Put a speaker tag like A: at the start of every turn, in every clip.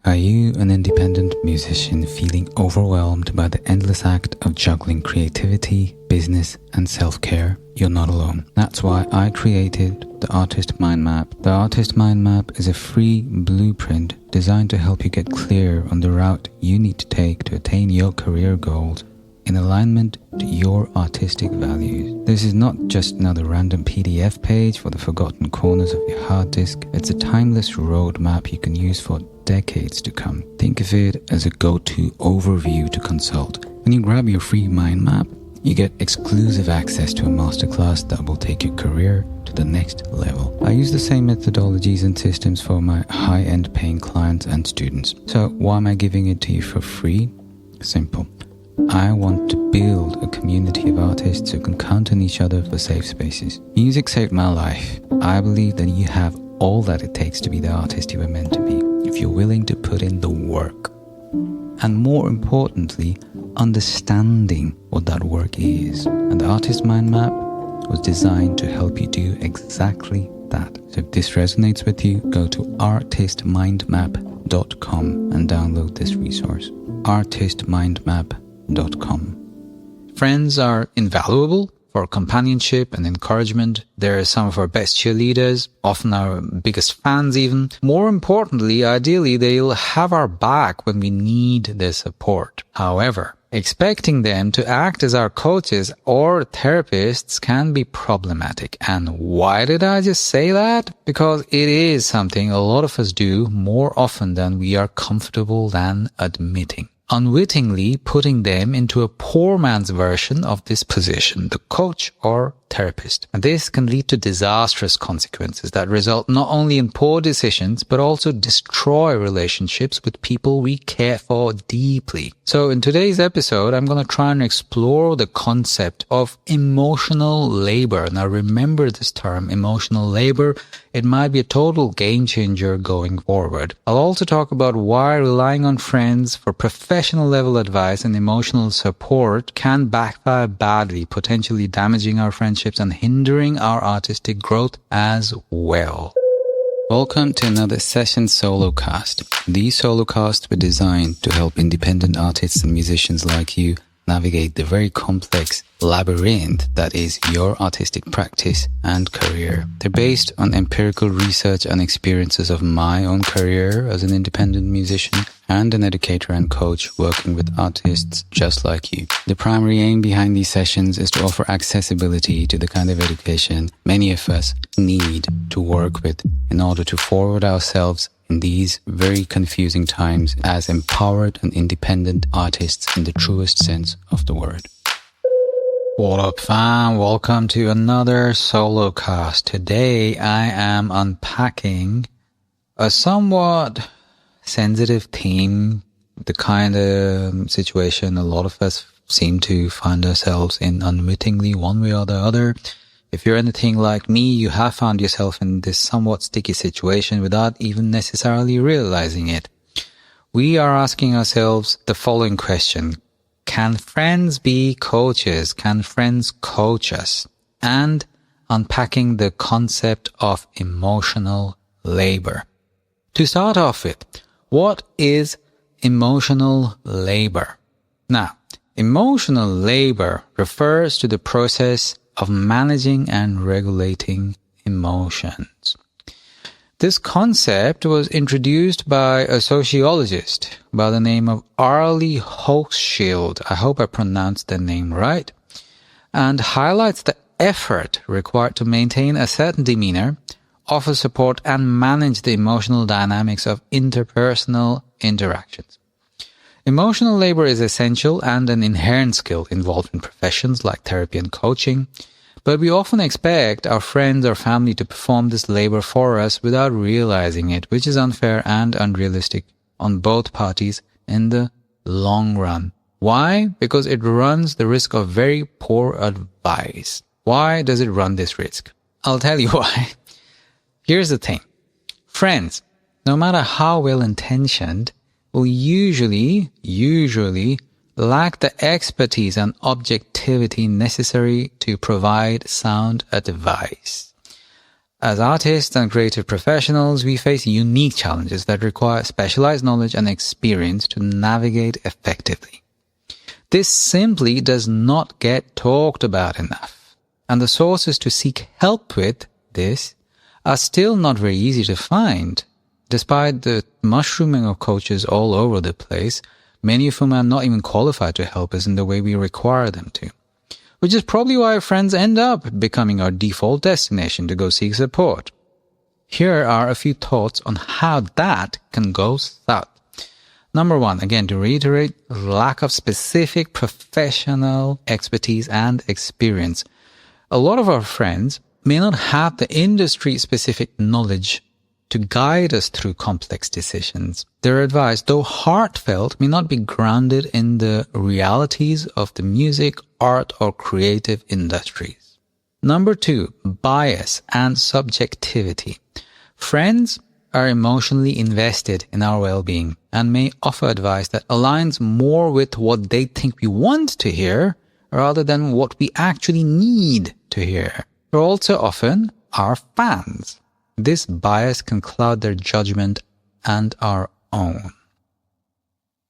A: Are you an independent musician feeling overwhelmed by the endless act of juggling creativity, business, and self-care? You're not alone. That's why I created the Artist Mind Map. The Artist Mind Map is a free blueprint designed to help you get clear on the route you need to take to attain your career goals in alignment to your artistic values. This is not just another random PDF page for the forgotten corners of your hard disk. It's a timeless roadmap you can use for decades to come. Think of it as a go-to overview to consult. When you grab your free mind map, you get exclusive access to a masterclass that will take your career to the next level. I use the same methodologies and systems for my high-end paying clients and students. So why am I giving it to you for free? Simple. I want to build a community of artists who can count on each other for safe spaces. Music saved my life. I believe that you have all that it takes to be the artist you were meant to be, if you're willing to put in the work. And more importantly, understanding what that work is. And the Artist Mind Map was designed to help you do exactly that. So if this resonates with you, go to artistmindmap.com and download this resource. artistmindmap.com. Friends are invaluable for companionship and encouragement. They're some of our best cheerleaders, often our biggest fans even. More importantly, ideally, they'll have our back when we need their support. However, expecting them to act as our coaches or therapists can be problematic. And why did I just say that? Because it is something a lot of us do more often than we are comfortable than admitting. Unwittingly putting them into a poor man's version of this position, the coach or therapist. And this can lead to disastrous consequences that result not only in poor decisions, but also destroy relationships with people we care for deeply. So in today's episode, I'm going to try and explore the concept of emotional labor. Now remember this term, emotional labor. It might be a total game changer going forward. I'll also talk about why relying on friends for professional level advice and emotional support can backfire badly, potentially damaging our friendships and hindering our artistic growth as well. Welcome to another session solo cast. These solo casts were designed to help independent artists and musicians like you navigate the very complex labyrinth that is your artistic practice and career. They're based on empirical research and experiences of my own career as an independent musician and an educator and coach working with artists just like you. The primary aim behind these sessions is to offer accessibility to the kind of education many of us need to work with in order to forward ourselves in these very confusing times as empowered and independent artists in the truest sense of the word. What up, fam? Welcome to another solo cast. Today I am unpacking a somewhat sensitive theme, the kind of situation a lot of us seem to find ourselves in unwittingly one way or the other. If you're anything like me, you have found yourself in this somewhat sticky situation without even necessarily realizing it. We are asking ourselves the following question. Can friends be coaches? Can friends coach us? And unpacking the concept of emotional labor. To start off with, what is emotional labor? Now, emotional labor refers to the process of managing and regulating emotions. This concept was introduced by a sociologist by the name of Arlie Hochschild. I hope I pronounced the name right. And highlights the effort required to maintain a certain demeanor, offer support, and manage the emotional dynamics of interpersonal interactions. Emotional labor is essential and an inherent skill involved in professions like therapy and coaching, but we often expect our friends or family to perform this labor for us without realizing it, which is unfair and unrealistic on both parties in the long run. Why? Because it runs the risk of very poor advice. Why does it run this risk? I'll tell you why. Here's the thing. Friends, no matter how well-intentioned, will usually lack the expertise and objectivity necessary to provide sound advice. As artists and creative professionals, we face unique challenges that require specialized knowledge and experience to navigate effectively. This simply does not get talked about enough, and the sources to seek help with this are still not very easy to find. Despite the mushrooming of coaches all over the place, many of whom are not even qualified to help us in the way we require them to. Which is probably why our friends end up becoming our default destination to go seek support. Here are a few thoughts on how that can go south. Number one, again, to reiterate, lack of specific professional expertise and experience. A lot of our friends may not have the industry-specific knowledge to guide us through complex decisions. Their advice, though heartfelt, may not be grounded in the realities of the music, art, or creative industries. Number two, bias and subjectivity. Friends are emotionally invested in our well-being and may offer advice that aligns more with what they think we want to hear rather than what we actually need to hear. They're also often our fans. This bias can cloud their judgment and our own.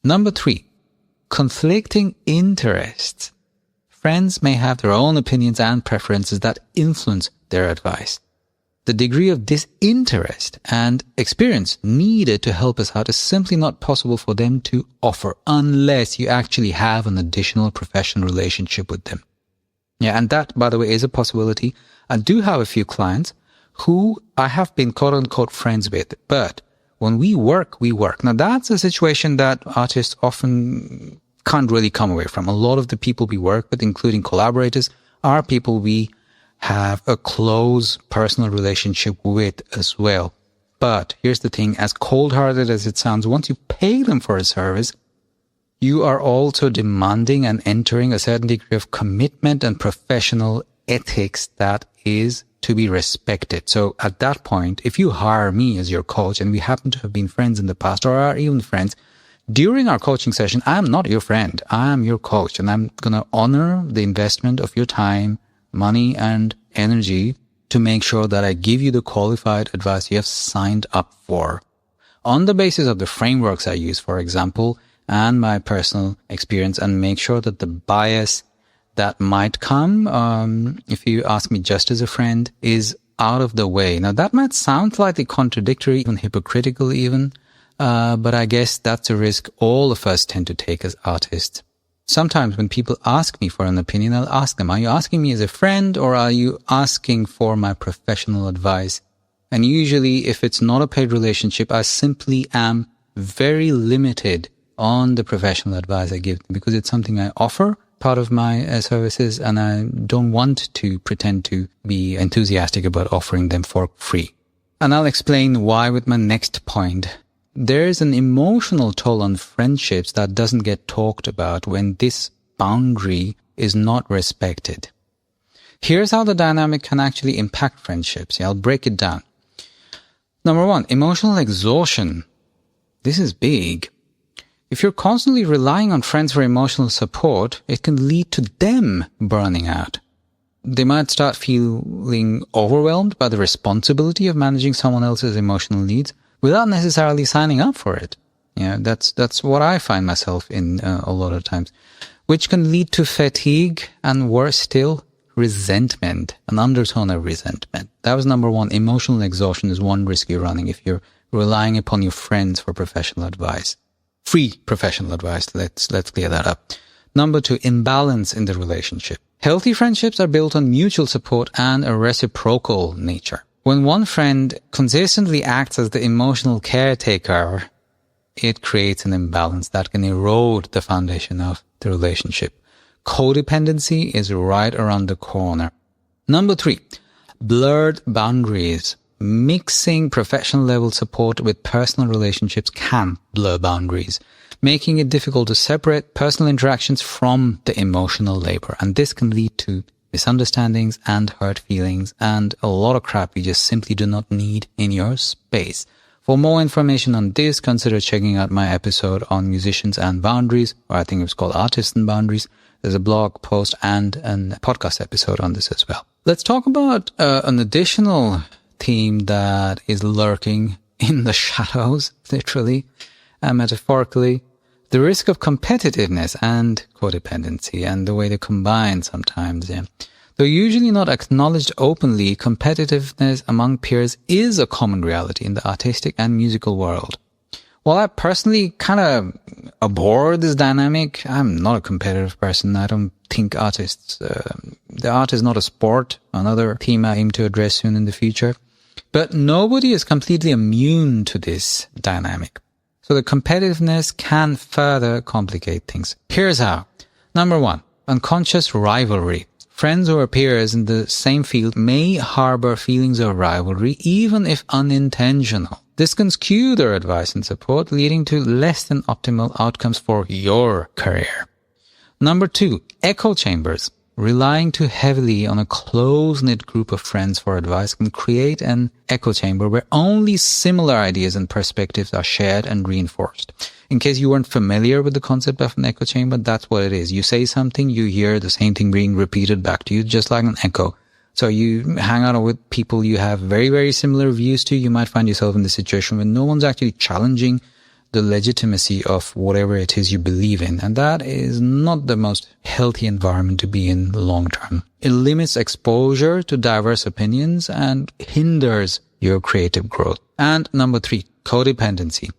A: Number three, conflicting interests. Friends may have their own opinions and preferences that influence their advice. The degree of disinterest and experience needed to help us out is simply not possible for them to offer unless you actually have an additional professional relationship with them. Yeah, and that, by the way, is a possibility. I do have a few clients who I have been quote-unquote friends with, but when we work, we work. Now, that's a situation that artists often can't really come away from. A lot of the people we work with, including collaborators, are people we have a close personal relationship with as well. But here's the thing, as cold-hearted as it sounds, once you pay them for a service, you are also demanding and entering a certain degree of commitment and professional ethics that is to be respected. So at that point, if you hire me as your coach and we happen to have been friends in the past or are even friends, during our coaching session, I am not your friend. I am your coach, and I'm going to honor the investment of your time, money, and energy to make sure that I give you the qualified advice you have signed up for. On the basis of the frameworks I use, for example, and my personal experience, and make sure that the bias that might come, if you ask me just as a friend, is out of the way. Now, that might sound slightly contradictory, even hypocritical even, but I guess that's a risk all of us tend to take as artists. Sometimes when people ask me for an opinion, I'll ask them, are you asking me as a friend or are you asking for my professional advice? And usually, if it's not a paid relationship, I simply am very limited on the professional advice I give them because it's something I offer, part of my services, and I don't want to pretend to be enthusiastic about offering them for free. And I'll explain why with my next point. There's an emotional toll on friendships that doesn't get talked about when this boundary is not respected. Here's how the dynamic can actually impact friendships. I'll break it down. Number one, emotional exhaustion. This is big. If you're constantly relying on friends for emotional support, it can lead to them burning out. They might start feeling overwhelmed by the responsibility of managing someone else's emotional needs without necessarily signing up for it. That's what I find myself in a lot of times, which can lead to fatigue and, worse still, resentment, an undertone of resentment. That was number one. Emotional exhaustion is one risk you're running if you're relying upon your friends for professional advice. Free professional advice. Let's clear that up. Number two, imbalance in the relationship. Healthy friendships are built on mutual support and a reciprocal nature. When one friend consistently acts as the emotional caretaker, it creates an imbalance that can erode the foundation of the relationship. Codependency is right around the corner. Number three, blurred boundaries. Mixing professional level support with personal relationships can blur boundaries, making it difficult to separate personal interactions from the emotional labor. And this can lead to misunderstandings and hurt feelings and a lot of crap you just simply do not need in your space. For more information on this, consider checking out my episode on musicians and boundaries, or I think it was called Artists and Boundaries. There's a blog post and a podcast episode on this as well. Let's talk about an additional theme that is lurking in the shadows, literally and metaphorically. The risk of competitiveness and codependency and the way they combine sometimes. Yeah. Though usually not acknowledged openly, competitiveness among peers is a common reality in the artistic and musical world. While I personally kind of abhor this dynamic, I'm not a competitive person. I don't think the art is not a sport, another theme I aim to address soon in the future. But nobody is completely immune to this dynamic. So the competitiveness can further complicate things. Here's how. Number 1, unconscious rivalry. Friends or peers in the same field may harbor feelings of rivalry, even if unintentional. This can skew their advice and support, leading to less than optimal outcomes for your career. Number 2, echo chambers. Relying too heavily on a close-knit group of friends for advice can create an echo chamber where only similar ideas and perspectives are shared and reinforced. In case you weren't familiar with the concept of an echo chamber, that's what it is. You say something, you hear the same thing being repeated back to you, just like an echo. So you hang out with people you have very, very similar views to. You might find yourself in the situation where no one's actually challenging the legitimacy of whatever it is you believe in. And that is not the most healthy environment to be in long term. It limits exposure to diverse opinions and hinders your creative growth. And number 3, codependency.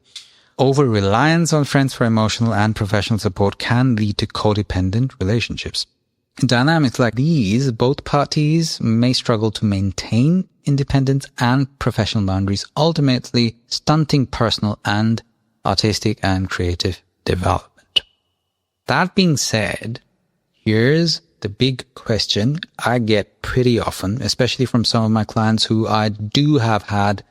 A: Over-reliance on friends for emotional and professional support can lead to codependent relationships. In dynamics like these, both parties may struggle to maintain independence and professional boundaries, ultimately stunting personal and artistic and creative development. That being said, here's the big question I get pretty often, especially from some of my clients who I have had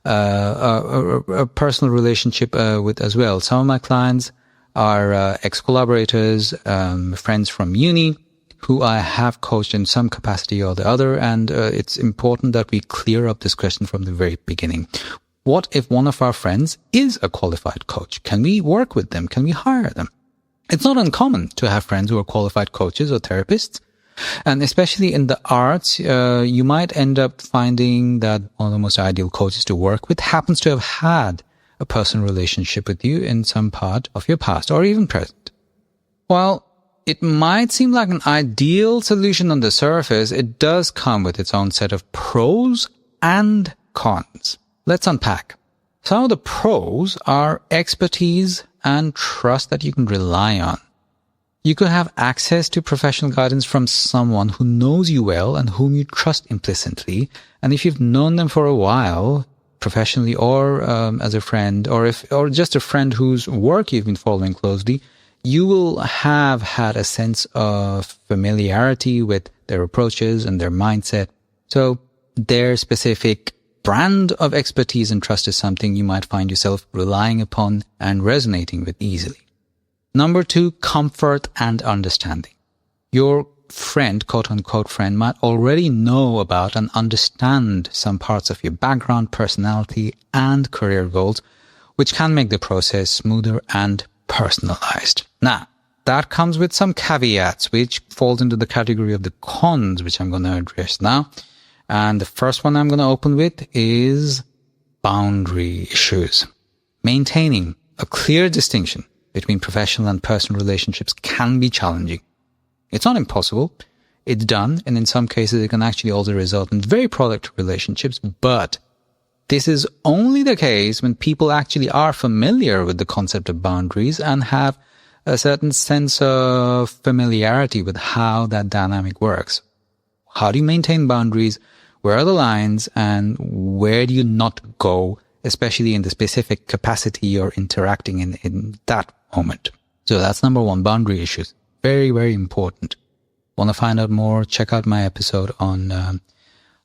A: a personal relationship with as well. Some of my clients are ex-collaborators, friends from uni, who I have coached in some capacity or the other, and it's important that we clear up this question from the very beginning. What if one of our friends is a qualified coach? Can we work with them? Can we hire them? It's not uncommon to have friends who are qualified coaches or therapists. And especially in the arts, you might end up finding that one of the most ideal coaches to work with happens to have had a personal relationship with you in some part of your past or even present. While it might seem like an ideal solution on the surface, it does come with its own set of pros and cons. Let's unpack. Some of the pros are expertise and trust that you can rely on. You could have access to professional guidance from someone who knows you well and whom you trust implicitly. And if you've known them for a while, professionally or as a friend, or just a friend whose work you've been following closely, you will have had a sense of familiarity with their approaches and their mindset. So their specific brand of expertise and trust is something you might find yourself relying upon and resonating with easily. Number 2, comfort and understanding. Your friend, quote-unquote friend, might already know about and understand some parts of your background, personality, and career goals, which can make the process smoother and personalized. Now, that comes with some caveats, which falls into the category of the cons, which I'm going to address now. And the first one I'm going to open with is boundary issues. Maintaining a clear distinction between professional and personal relationships can be challenging. It's not impossible. It's done, and in some cases it can actually also result in very productive relationships, but this is only the case when people actually are familiar with the concept of boundaries and have a certain sense of familiarity with how that dynamic works. How do you maintain boundaries? Where are the lines, and where do you not go, especially in the specific capacity you're interacting in that moment? So that's number 1, boundary issues. Very, very important. Want to find out more? Check out my episode on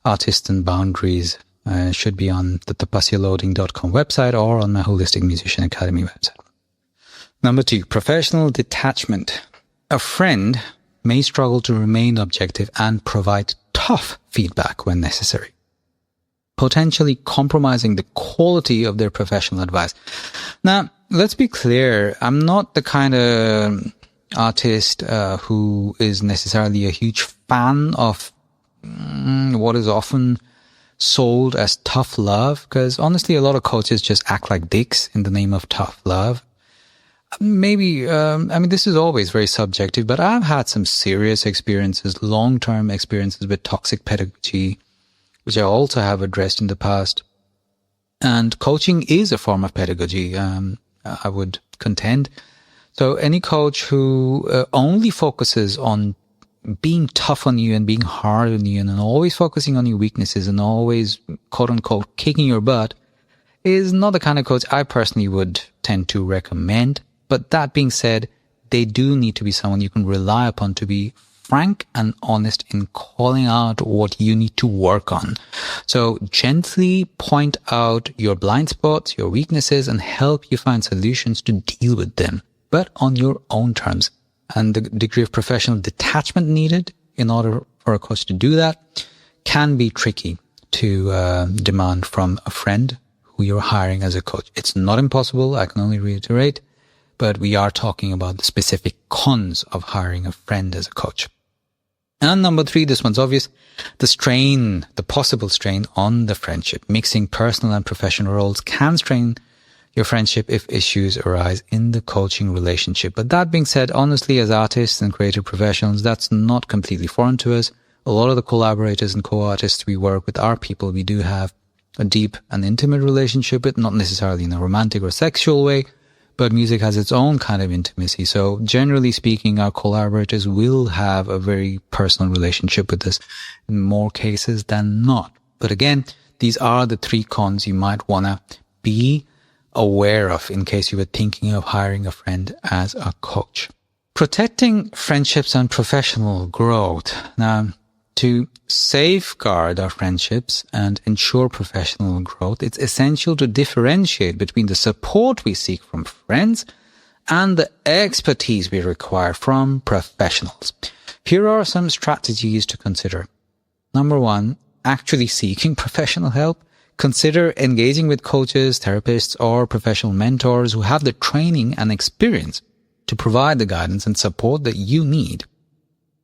A: artists and boundaries. It should be on the tapassialoading.com website or on my Holistic Musician Academy website. Number 2, professional detachment. A friend may struggle to remain objective and provide tough feedback when necessary, potentially compromising the quality of their professional advice. Now, let's be clear. I'm not the kind of artist who is necessarily a huge fan of what is often sold as tough love, because honestly, a lot of coaches just act like dicks in the name of tough love. Maybe, this is always very subjective, but I've had some serious experiences, long-term experiences with toxic pedagogy, which I also have addressed in the past. And coaching is a form of pedagogy, I would contend. So any coach who only focuses on being tough on you and being hard on you and always focusing on your weaknesses and always, quote unquote, kicking your butt is not the kind of coach I personally would tend to recommend. But that being said, they do need to be someone you can rely upon to be frank and honest in calling out what you need to work on. So gently point out your blind spots, your weaknesses, and help you find solutions to deal with them, but on your own terms. And the degree of professional detachment needed in order for a coach to do that can be tricky to demand from a friend who you're hiring as a coach. It's not impossible, I can only reiterate, but we are talking about the specific cons of hiring a friend as a coach. And number 3, this one's obvious, the possible strain on the friendship. Mixing personal and professional roles can strain your friendship if issues arise in the coaching relationship. But that being said, honestly, as artists and creative professionals, that's not completely foreign to us. A lot of the collaborators and co-artists we work with are people we do have a deep and intimate relationship with, not necessarily in a romantic or sexual way, but music has its own kind of intimacy. So generally speaking, our collaborators will have a very personal relationship with us in more cases than not. But again, these are the 3 cons you might want to be aware of in case you were thinking of hiring a friend as a coach. Protecting friendships and professional growth. Now, to safeguard our friendships and ensure professional growth, it's essential to differentiate between the support we seek from friends and the expertise we require from professionals. Here are some strategies to consider. Number 1, actually seeking professional help. Consider engaging with coaches, therapists, or professional mentors who have the training and experience to provide the guidance and support that you need.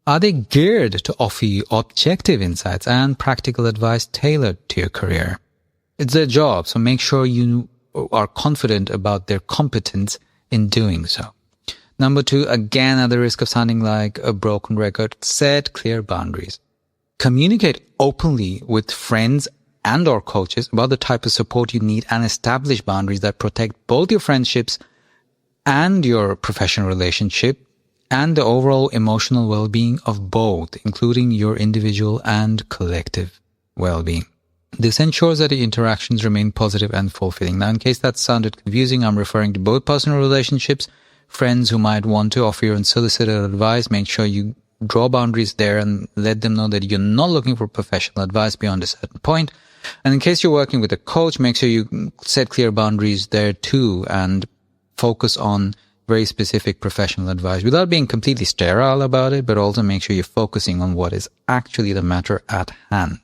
A: Are they geared to offer you objective insights and practical advice tailored to your career? It's their job, so make sure you are confident about their competence in doing so. Number 2, again, at the risk of sounding like a broken record, set clear boundaries. Communicate openly with friends and or coaches about the type of support you need and establish boundaries that protect both your friendships and your professional relationship and the overall emotional well-being of both, including your individual and collective well-being. This ensures that the interactions remain positive and fulfilling. Now, in case that sounded confusing, I'm referring to both personal relationships, friends who might want to offer you unsolicited advice. Make sure you draw boundaries there and let them know that you're not looking for professional advice beyond a certain point. And in case you're working with a coach, make sure you set clear boundaries there too and focus on very specific professional advice without being completely sterile about it, but also make sure you're focusing on what is actually the matter at hand.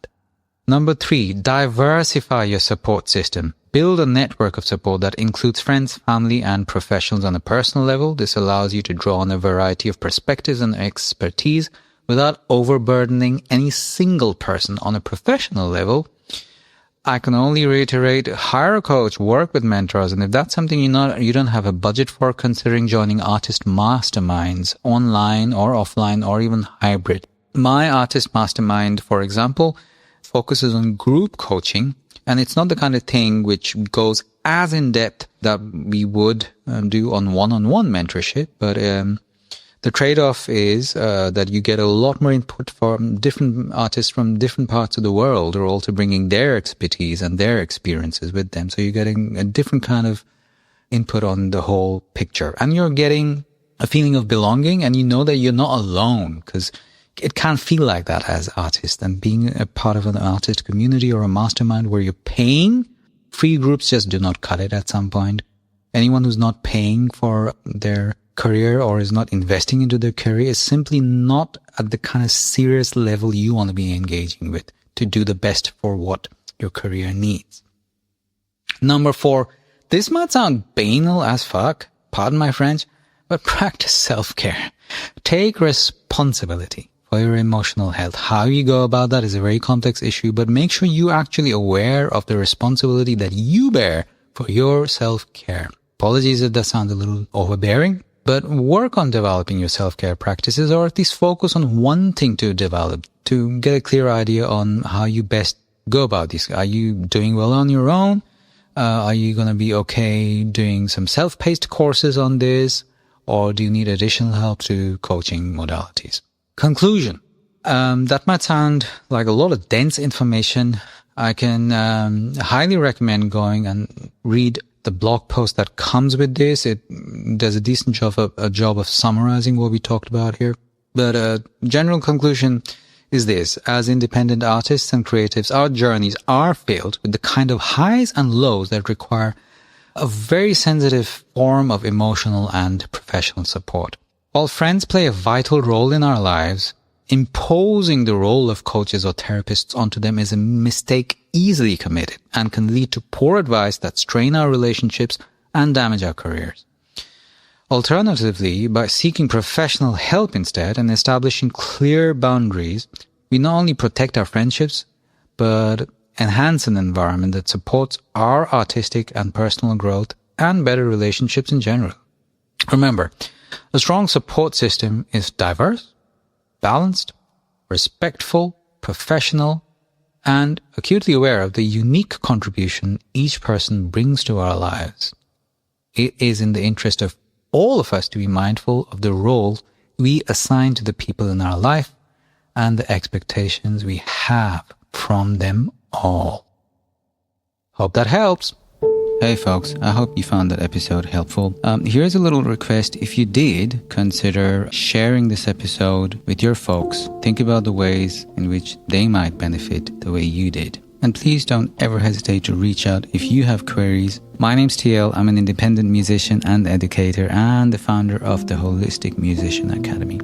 A: Number 3, diversify your support system. Build a network of support that includes friends, family, and professionals on a personal level. This allows you to draw on a variety of perspectives and expertise without overburdening any single person on a professional level. I can only reiterate, hire a coach, work with mentors, and if that's something you don't have a budget for, considering joining artist masterminds, online or offline or even hybrid. My artist mastermind, for example, focuses on group coaching, and it's not the kind of thing which goes as in depth that we would do on one-on-one mentorship, but the trade-off is that you get a lot more input from different artists from different parts of the world who are also bringing their expertise and their experiences with them. So you're getting a different kind of input on the whole picture. And you're getting a feeling of belonging, and you know that you're not alone, because it can't feel like that as artists. And being a part of an artist community or a mastermind where you're paying, free groups just do not cut it at some point. Anyone who's not paying for their career or is not investing into their career is simply not at the kind of serious level you want to be engaging with to do the best for what your career needs. Number 4, this might sound banal as fuck, pardon my French, but practice self-care. Take responsibility for your emotional health. How you go about that is a very complex issue, but make sure you're actually aware of the responsibility that you bear for your self-care. Apologies if that sounds a little overbearing, but work on developing your self-care practices, or at least focus on one thing to develop to get a clear idea on how you best go about this. Are you doing well on your own? Are you going to be okay doing some self-paced courses on this? Or do you need additional help through coaching modalities? Conclusion. That might sound like a lot of dense information. I can highly recommend going and read the blog post that comes with this. It does a decent job of summarizing what we talked about here. But general conclusion is this. As independent artists and creatives, our journeys are filled with the kind of highs and lows that require a very sensitive form of emotional and professional support. While friends play a vital role in our lives, imposing the role of coaches or therapists onto them is a mistake easily committed and can lead to poor advice that strain our relationships and damage our careers. Alternatively, by seeking professional help instead and establishing clear boundaries, we not only protect our friendships, but enhance an environment that supports our artistic and personal growth and better relationships in general. Remember, a strong support system is diverse, balanced, respectful, professional, and acutely aware of the unique contribution each person brings to our lives. It is in the interest of all of us to be mindful of the role we assign to the people in our life and the expectations we have from them all. Hope that helps. Hey folks, I hope you found that episode helpful. Here's a little request. If you did, consider sharing this episode with your folks. Think about the ways in which they might benefit the way you did. And please don't ever hesitate to reach out if you have queries. My name's TL. I'm an independent musician and educator and the founder of the Holistic Musician Academy.